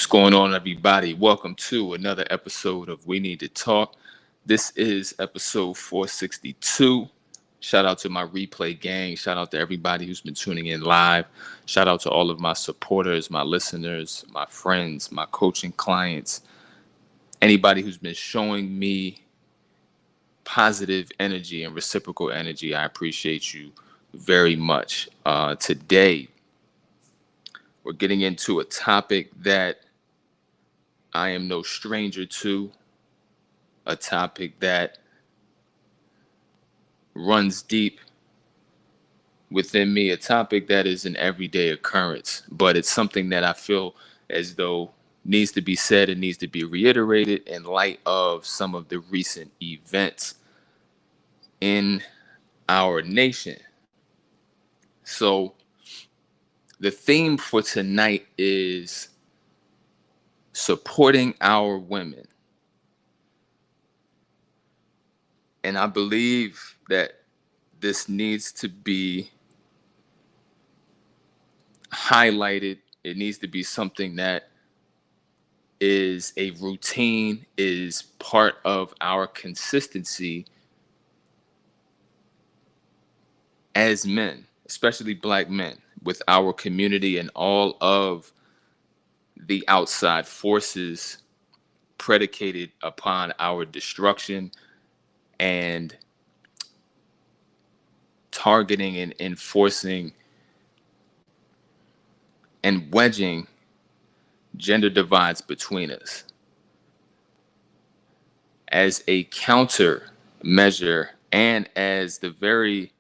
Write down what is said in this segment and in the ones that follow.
going on, everybody? Welcome to another episode of We Need to Talk. This is episode 462. Shout out to my replay gang. Shout out to everybody who's been tuning in live. Shout out to all of my supporters, my listeners, my friends, my coaching clients, anybody who's been showing me positive energy and reciprocal energy. I appreciate you very much. Today, we're getting into a topic that I am no stranger to, a topic that runs deep within me, a topic that is an everyday occurrence, but it's something that I feel as though needs to be said and needs to be reiterated in light of some of the recent events in our nation. So the theme for tonight is supporting our women. And I believe that this needs to be highlighted. It needs to be something that is a routine, is part of our consistency as men, especially Black men, with our community and all of the outside forces predicated upon our destruction and targeting and enforcing and wedging gender divides between us. As a counter measure and as the very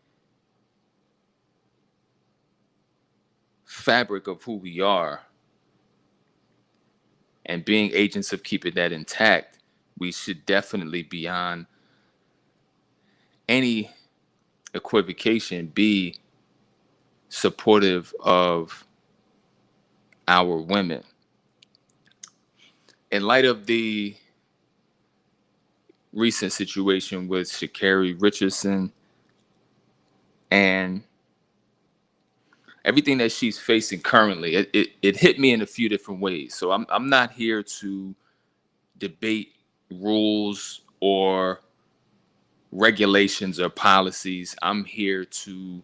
fabric of who we are and being agents of keeping that intact, we should definitely, beyond any equivocation, be supportive of our women. In light of the recent situation with Sha'Carri Richardson and everything that she's facing currently, it hit me in a few different ways. So I'm not here to debate rules or regulations or policies. I'm here to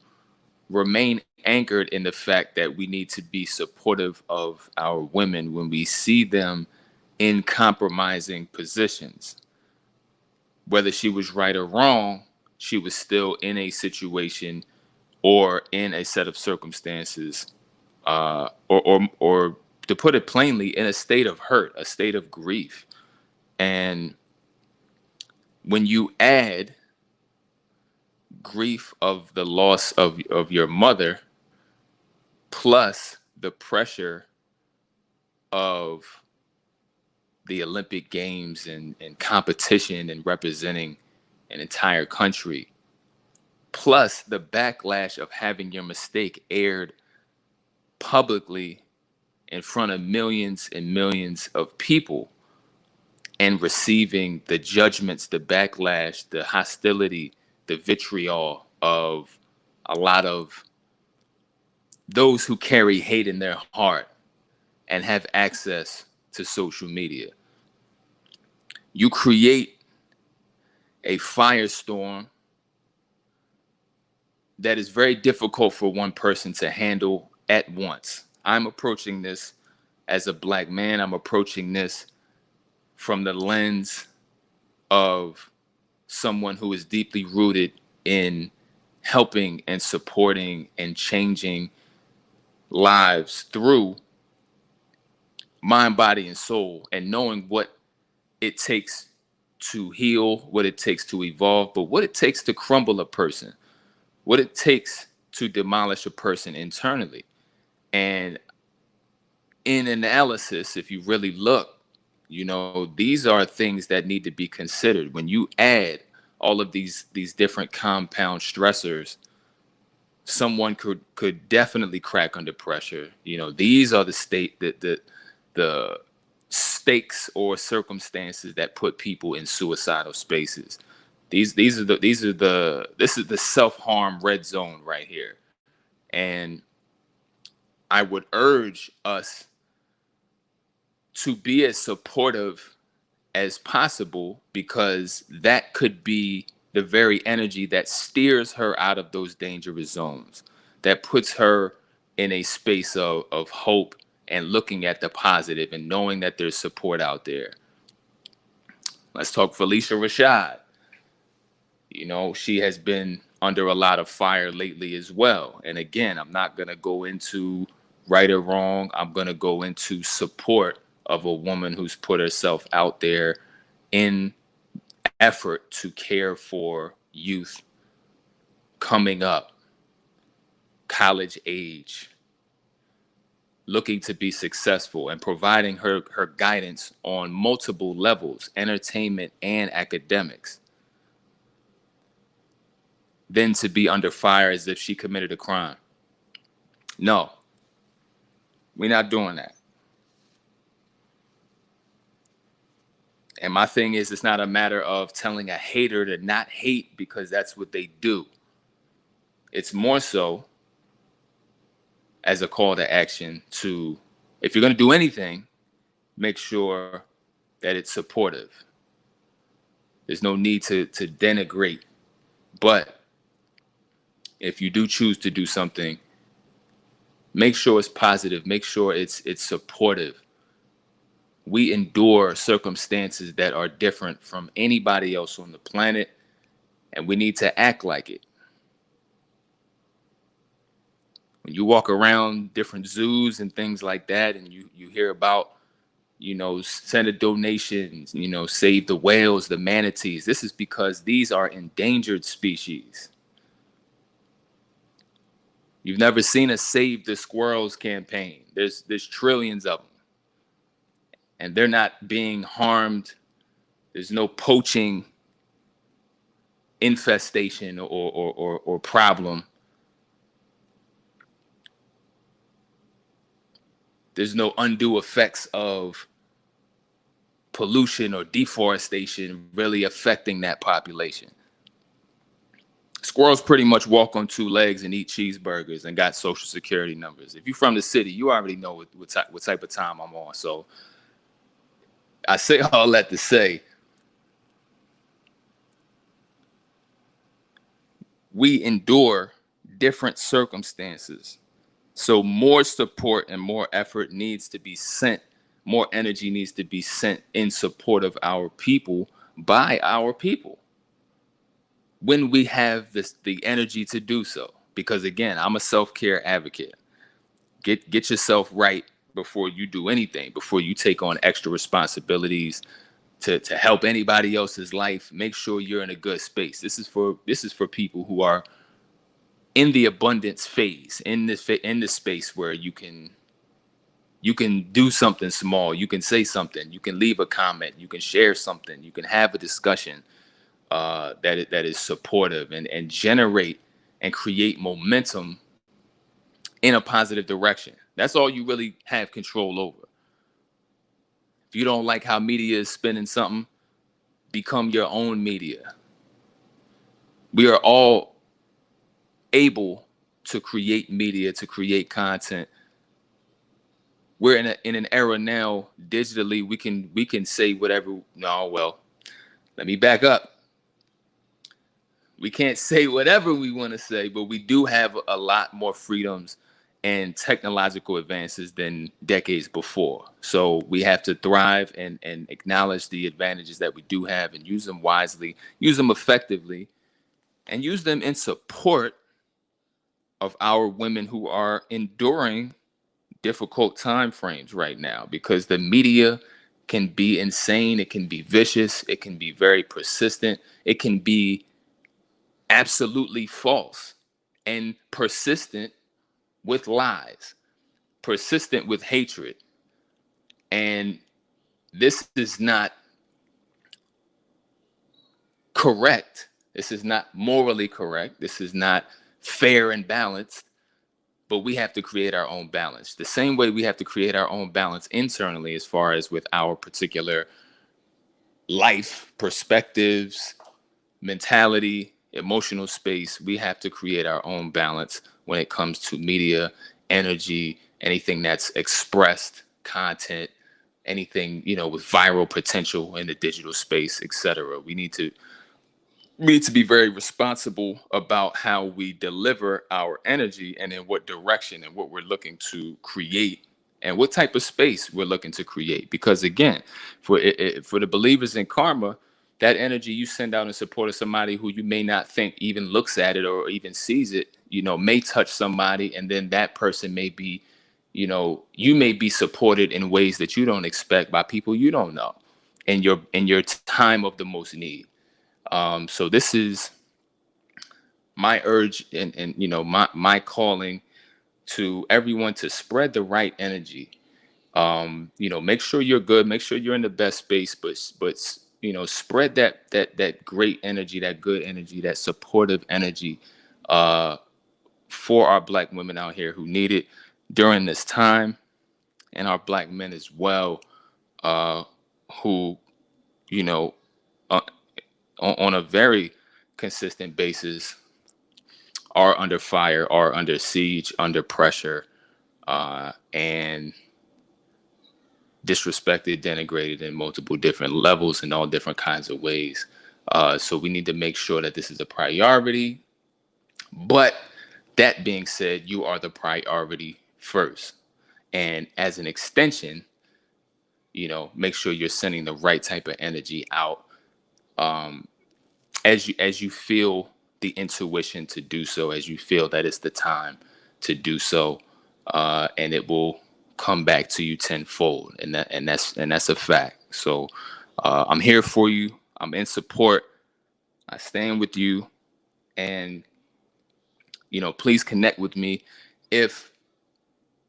remain anchored in the fact that we need to be supportive of our women when we see them in compromising positions. Whether she was right or wrong, she was still in a situation or in a set of circumstances, or to put it plainly, in a state of hurt, a state of grief. And when you add grief of the loss of your mother, plus the pressure of the Olympic Games and competition and representing an entire country, plus the backlash of having your mistake aired publicly in front of millions and millions of people and receiving the judgments, the backlash, the hostility, the vitriol of a lot of those who carry hate in their heart and have access to social media. You create a firestorm that is very difficult for one person to handle at once. I'm approaching this as a Black man. I'm approaching this from the lens of someone who is deeply rooted in helping and supporting and changing lives through mind, body, and soul, and knowing what it takes to heal, what it takes to evolve, but what it takes to crumble a person, what it takes to demolish a person internally. And in analysis, if you really look, these are things that need to be considered. When you add all of these different compound stressors, someone could definitely crack under pressure. These are the stakes or circumstances that put people in suicidal spaces. This is the self-harm red zone right here. And I would urge us to be as supportive as possible, because that could be the very energy that steers her out of those dangerous zones, that puts her in a space of hope and looking at the positive and knowing that there's support out there. Let's talk Felicia Rashad. You know, she has been under a lot of fire lately as well. And again, I'm not going to go into right or wrong. I'm going to go into support of a woman who's put herself out there in effort to care for youth coming up, college age, looking to be successful, and providing her guidance on multiple levels, entertainment and academics. Then to be under fire as if she committed a crime. No, we're not doing that. And my thing is, it's not a matter of telling a hater to not hate because that's what they do. It's more so as a call to action to, if you're going to do anything, make sure that it's supportive. There's no need to denigrate. But if you do choose to do something, make sure it's positive. Make sure it's supportive. We endure circumstances that are different from anybody else on the planet, and we need to act like it. When you walk around different zoos and things like that, and you hear about, you know, send a donations, you know, save the whales, the manatees. This is because these are endangered species. You've never seen a Save the Squirrels campaign. There's trillions of them, and they're not being harmed. There's no poaching infestation or problem. There's no undue effects of pollution or deforestation really affecting that population. Squirrels pretty much walk on two legs and eat cheeseburgers and got social security numbers. If you're from the city, you already know what type of time I'm on. So I say all that to say, we endure different circumstances. So more support and more effort needs to be sent. More energy needs to be sent in support of our people by our people when we have the energy to do so. Because again, I'm a self-care advocate. Get yourself right before you do anything, before you take on extra responsibilities to help anybody else's life. Make sure you're in a good space. This is for people who are in the abundance phase, in this space where you can do something small, you can say something, you can leave a comment, you can share something, you can have a discussion that is supportive and generate and create momentum in a positive direction. That's all you really have control over. If you don't like how media is spinning something, become your own media. We are all able to create media, to create content. We're in an era now, digitally, we can say whatever. No, well, let me back up. We can't say whatever we want to say, but we do have a lot more freedoms and technological advances than decades before. So we have to thrive and acknowledge the advantages that we do have and use them wisely, use them effectively, and use them in support of our women who are enduring difficult time frames right now, because the media can be insane, it can be vicious, it can be very persistent, it can be absolutely false and persistent with lies, persistent with hatred. And this is not correct. This is not morally correct. This is not fair and balanced. But we have to create our own balance. The same way we have to create our own balance internally, as far as with our particular life perspectives, mentality, emotional space, we have to create our own balance when it comes to media, energy, anything that's expressed, content, anything, with viral potential in the digital space, etc. We need to be very responsible about how we deliver our energy and in what direction and what we're looking to create and what type of space we're looking to create. Because again, for the believers in karma, that energy you send out in support of somebody who you may not think even looks at it or even sees it, may touch somebody, and then that person may be, you may be supported in ways that you don't expect by people you don't know in your time of the most need. So this is my urge and my calling to everyone to spread the right energy. Make sure you're good, make sure you're in the best space, but spread that great energy, that good energy, that supportive energy, uh, for our Black women out here who need it during this time, and our Black men as well, uh, who you know uh, on a very consistent basis are under fire, are under siege, under pressure, and disrespected, denigrated in multiple different levels in all different kinds of ways. So we need to make sure that this is a priority. But that being said, you are the priority first. And as an extension, make sure you're sending the right type of energy out, um, as you feel the intuition to do so, as you feel that it's the time to do so, and it will come back to you tenfold, and that's a fact. So I'm here for you. I'm in support. I stand with you, and please connect with me if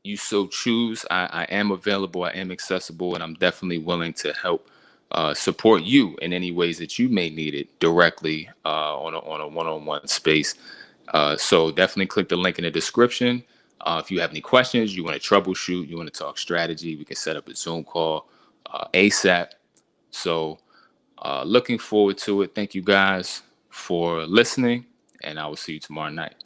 you so choose. I am available. I am accessible, and I'm definitely willing to help support you in any ways that you may need it directly, on a one-on-one space. So definitely click the link in the description. If you have any questions, you want to troubleshoot, you want to talk strategy, we can set up a Zoom call ASAP. So looking forward to it. Thank you guys for listening, and I will see you tomorrow night.